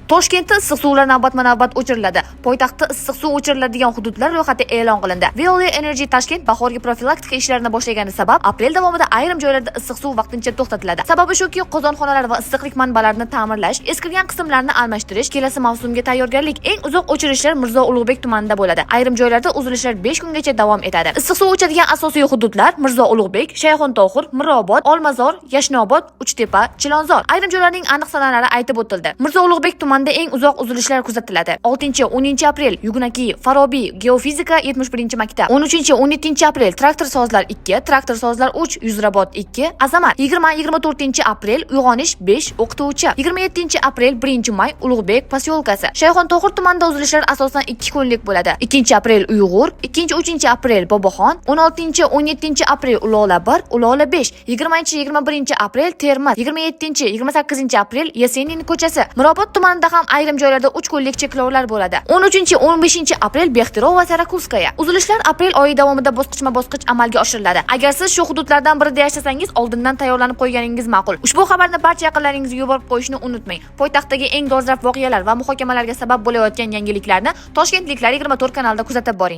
Toshkentda issiq suvlar navbatma-navbat o'chiriladi. Poytaxtda issiq suv o'chiriladigan hududlar ro'yxati e'lon qilindi. Veolia Energy Toshkent bahorgi profilaktika ishlarini boshlagani sabab aprel davomida ayrim joylarda issiq suv vaqtincha to'xtatiladi. Sababi shuki, qozonxonalar va issiqlik manbalarini ta'mirlash, eskirgan qismlarni almashtirish, kelasi mavsumga tayyorgarlik. Eng uzoq o'chirishlar Mirzo Ulug'bek tumanida bo'ladi. Ayrim joylarda uzilishlar 5 kungacha davom etadi. Issiq suv o'chadigan asosiy hududlar Mirzo Ulug'bek, Shayxontohur, Mirobod, Olmazor, Yashnobod, Uchtepa, Chilonzor. Ayrim joylarning aniq sanalari aytib o'tildi. Mirzo Ulug'bek tumanida eng uzoq uzilishlar kuzatiladi. 6-10 aprel Yugnaki, Farobiy, Geofizika 71-maktab. 13-17 aprel Traktor sozlar 2, Traktor sozlar 3, Yuzrabod 2, Azamat. 20-24 aprel Uyg'onish 5, o'qituvchi. 27 aprel 1-may Ulug'bek posyolkasi. Shayxontohur tumanida uzilishlar asosan 2 kunlik bo'ladi. 2 aprel Uyg'ur, 2-3 aprel Boboxon, 16-17 aprel Ulola 1, Ulola 5, 20-21 aprel Termiz, 27-28 aprel Yesenin ko'chasi. Mirobod tumanida ham ayrim joylarda 3 kunlik cheklovlar bo'ladi. 13-15 aprel Bexterov va Sarakuskaya. Uzilishlar aprel oyi davomida bosqichma-bosqich amalga oshiriladi. Agar siz shu hududlardan birida yashasangiz, oldindan tayyorlanib qo'yganingiz ma'qul. Ushbu xabarni barcha yaqinlaringizga yuborib qo'yishni unutmang. Poytaxtdagi eng dolzarb voqealar va muhokamalarga sabab bo'layotgan yangiliklarni Toshkentliklar 24 kanalida kuzatib boring.